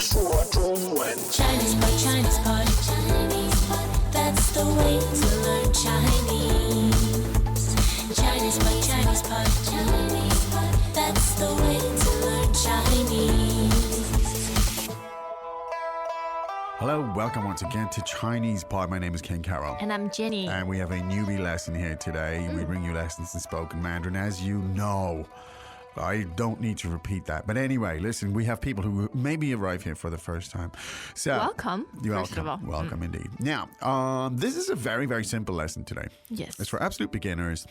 说中文。 Chinese pot, Chinese pot, Chinese pot. That's the way to learn Chinese. Chinese pot, Chinese pot, Chinese pot. That's the way to learn Chinese. Hello, welcome once again to Chinese Pod. My name is Ken Carroll. And I'm Jenny. And we have a newbie lesson here today. We bring you lessons in spoken Mandarin, as you know. I don't need to repeat that. But anyway, listen, we have people who maybe arrive here for the first time. So Welcome, You're first of all. Welcome indeed. Now, this is a very, very simple lesson today. Yes. It's for absolute beginners.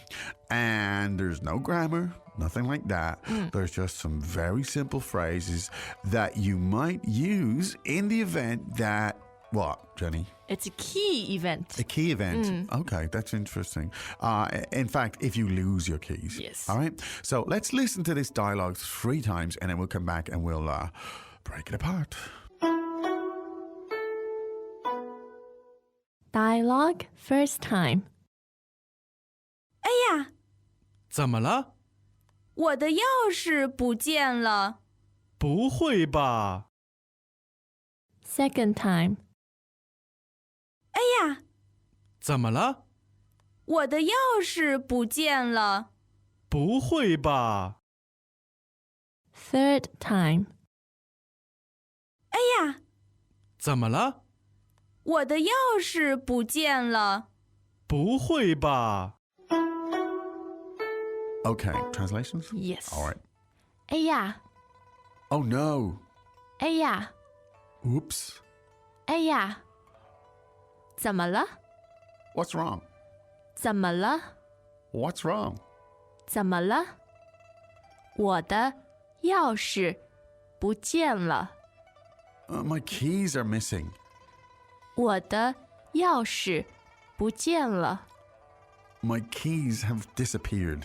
And there's no grammar, nothing like that. There's just some very simple phrases that you might use in the event that, what, Jenny? It's a key event. A key event. Okay, that's interesting. In fact, if you lose your keys. Yes. All right. So let's listen to this dialogue 3 times and then we'll come back and we'll break it apart. Dialogue first time. 哎呀，怎么了？我的钥匙不见了！不会吧？ Second time. 哎呀，怎么了？我的钥匙不见了！不会吧？ Third time. 哎呀，怎么了？我的钥匙不见了！不会吧？ Okay, translations? Yes. All right. 哎呀， Oh no. 哎呀， Oops. 哎呀，怎么了？ What's wrong? 怎么了？ What's wrong? 怎么了？我的钥匙不见了。 My keys are missing. 我的钥匙不见了。 My keys have disappeared.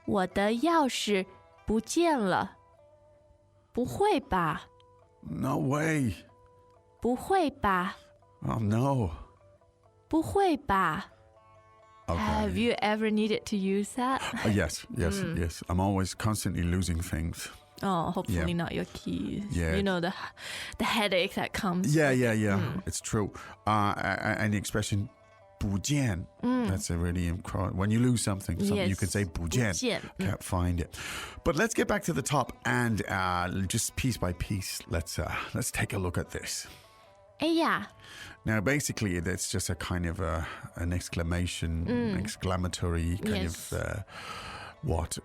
我的钥匙不见了。不会吧？ No way. 不会吧？ Oh no. 不会吧？ Okay. Have you ever needed to use that? Yes. Yes. I'm always constantly losing things. Oh, hopefully Yeah. not your keys. Yeah. You know the headache that comes. Yeah. It's true. And the expression 不见, that's a really important. When you lose something, you can say 不见. 不见. Can't find it. But let's get back to the top and just piece by piece, let's take a look at this. 哎呀， Now, basically, it's just a kind of an exclamation, exclamatory kind Yes. of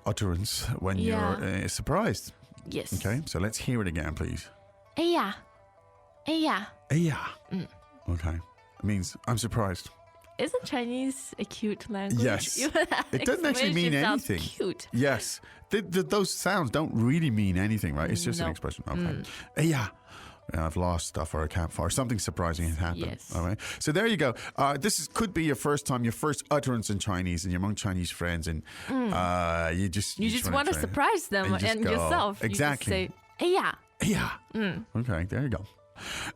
utterance when Yeah. you're surprised. yes. Okay, so let's hear it again, please. 哎呀，哎呀。 Yeah. Okay, it means I'm surprised. Isn't Chinese a cute language? Yes. Even that It doesn't actually mean explanation sounds anything. Cute. Yes, those sounds don't really mean anything, right? It's just an No. expression. Okay. Yeah. I've lost stuff or I can't find, or something surprising has happened. Yes. All right. So there you go. Could be your first time, your first utterance in Chinese and you're among Chinese friends and you just want to try- surprise them and just go, yourself. exactly. You just say, 哎呀. Yeah. Okay, there you go.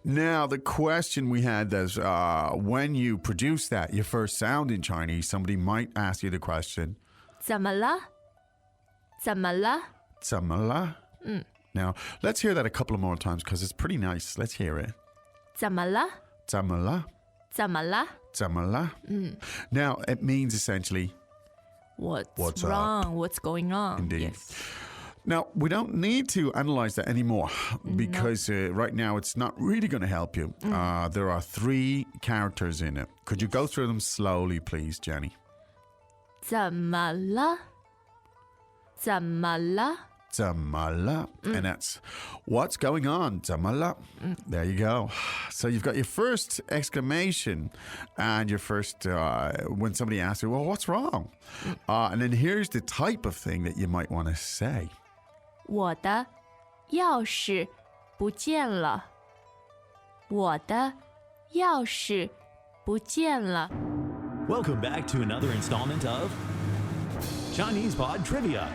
Now, the question we had is when you produce that, your first sound in Chinese, somebody might ask you the question, 怎么了？怎么了？ 怎么了? Now, let's hear that a couple of more times because it's pretty nice. Let's hear it. 怎么了？怎么了?怎么了？怎么了? Now, it means essentially, What's up? wrong? What's going on? Indeed. Yes. now, we don't need to analyze that anymore because right now it's not really going to help you. There are 3 characters in it. Could you go through them slowly, please, Jenny? 怎么了？怎么了？怎么了? And that's what's going on. 怎么了? There you go. So you've got your first exclamation and your first, when somebody asks you, well, what's wrong? And then here's the type of thing that you might want to say. 我的钥匙不见了。我的钥匙不见了。 Welcome back to another installment of Chinese Pod Trivia.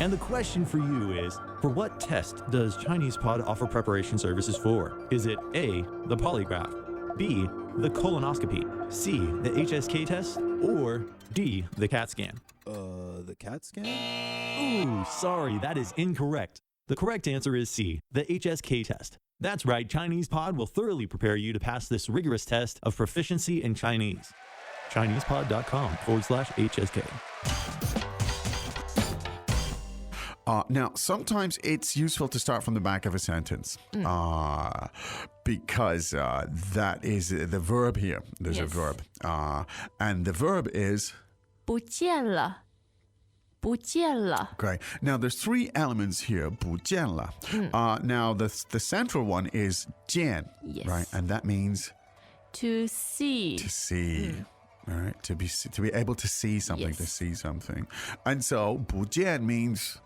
And the question for you is, for what test does Chinese Pod offer preparation services for? Is it A, the polygraph, B, the colonoscopy, C, the HSK test, or D, the CAT scan? The CAT scan? Ooh, sorry, that is incorrect. The correct answer is C, the HSK test. That's right, Chinese Pod will thoroughly prepare you to pass this rigorous test of proficiency in Chinese. ChinesePod.com/HSK. Now, sometimes it's useful to start from the back of a sentence because that is the verb here. There's a Yes. verb. And the verb is... 不见了，不见了。 Great. Now, there's three elements here. 不见了. Now, the central one is 见, Yes. right? And that means To see. to see. All right, to be able to see something, Yes. to see something. And so 不见 means...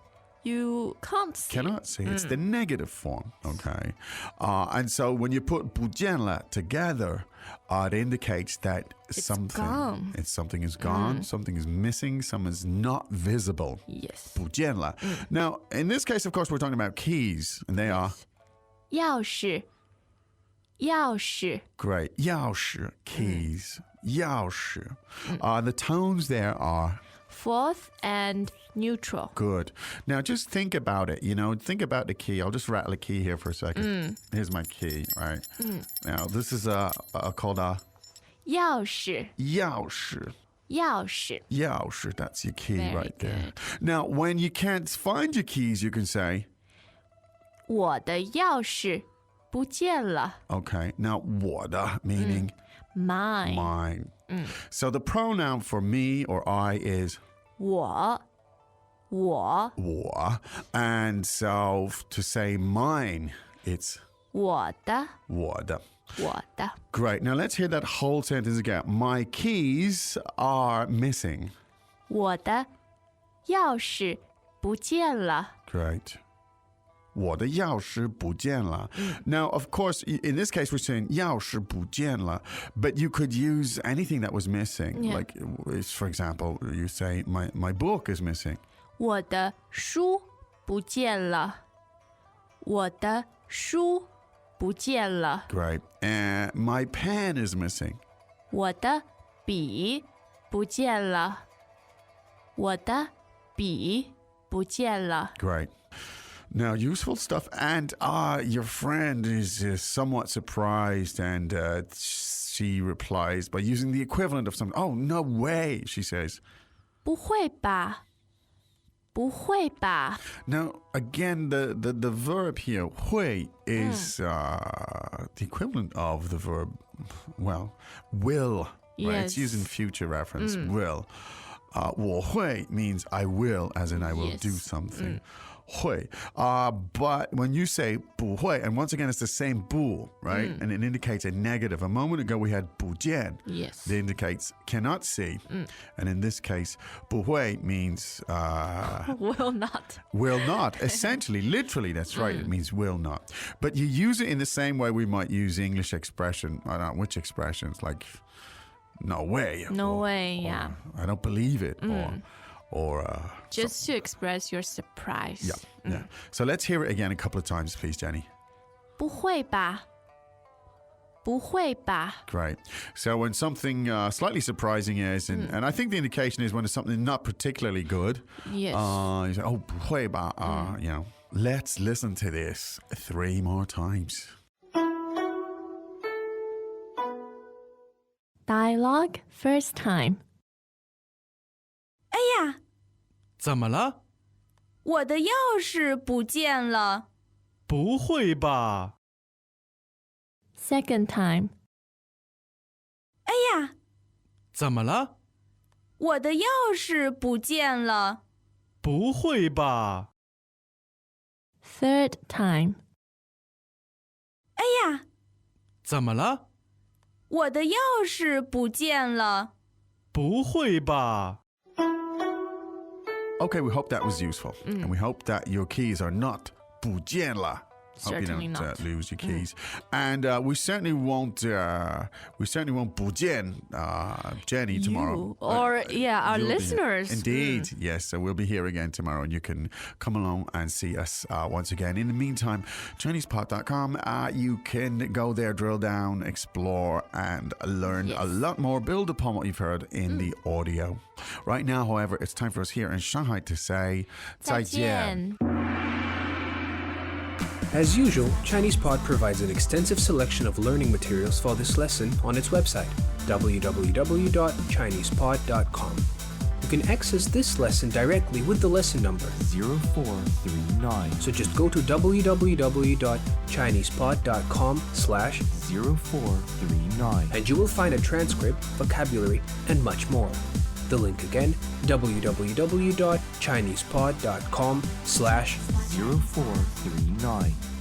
You can't see. Cannot see. It's the negative form, okay? And so when you put 不见了 together, it indicates that something gone. something is gone, something is missing, something is not visible. Yes. 不见了. Now, in this case, of course, we're talking about keys, and they are 钥匙，钥匙。 great. 钥匙, keys. 钥匙. The tones there are Fourth and neutral. good. Now, just think about it. Think about the key. I'll just rattle a key here for a second. Here's my key, right? Now, this is called a 钥匙，钥匙. 钥匙。 钥匙, that's your key Very right there. good. Now, when you can't find your keys, you can say, 我的钥匙不见了。 okay, now 我的 meaning Mine. mine. So the pronoun for me or I is 我，我，我. And so to say mine, it's 我的，我的. 我的。 Great. Now let's hear that whole sentence again. My keys are missing. 我的钥匙不见了。 Great. 我的钥匙不见了. Now, of course, in this case, we're saying 钥匙不见了, but you could use anything that was missing. Yeah. Like, for example, you say, my book is missing. 我的书不见了。我的书不见了。 Great. And my pen is missing. 我的笔不见了。我的笔不见了。 Great. Now, useful stuff. And your friend is somewhat surprised, and she replies by using the equivalent of something. Oh, no way, she says. 不会吧？不会吧？ Now, again, the verb here, 会, is the equivalent of the verb, well, will. Right? It's Yes. used in future reference, will. 我会 means I will, as in I will Yes. do something. 会. But when you say 不会, and once again, it's the same 不, right? And it indicates a negative. A moment ago, we had 不见. Yes. That indicates cannot see. And in this case, 不会 means Will not. will not. Essentially, literally, that's right. It means will not. But you use it in the same way we might use English expression. I don't know which expressions, like no way. No or- way, or, yeah. I don't believe it. Or Just to express your surprise. yeah. So let's hear it again a couple of times, please, Jenny. 不会吧？不会吧？ Great. So when something slightly surprising is, and I think the indication is when it's something not particularly good. Yes. You say, oh, 不会吧? Let's listen to this 3 more times. Dialogue first time. 哎呀，怎么了？我的钥匙不见了！不会吧？ Second time. 哎呀，怎么了？我的钥匙不见了！不会吧？ Third time. 哎呀，怎么了？我的钥匙不见了！不会吧？ Okay, we hope that was useful. And we hope that your keys are not 不见了. Hope you Certainly don't not. lose your keys. And we certainly won't 不见 Jenny tomorrow. You or our You'll be here. listeners. Indeed, yes. So we'll be here again tomorrow, and you can come along and see us once again. In the meantime, ChinesePod.com, you can go there, drill down, explore, and learn a lot more, build upon what you've heard in the audio. Right now, however, it's time for us here in Shanghai to say 再见. 再见。As usual, ChinesePod provides an extensive selection of learning materials for this lesson on its website, www.chinesepod.com. You can access this lesson directly with the lesson number 0439. So just go to www.chinesepod.com/0439 0439. and you will find a transcript, vocabulary, and much more. The link again, www.chinesepod.com/0439. 0439.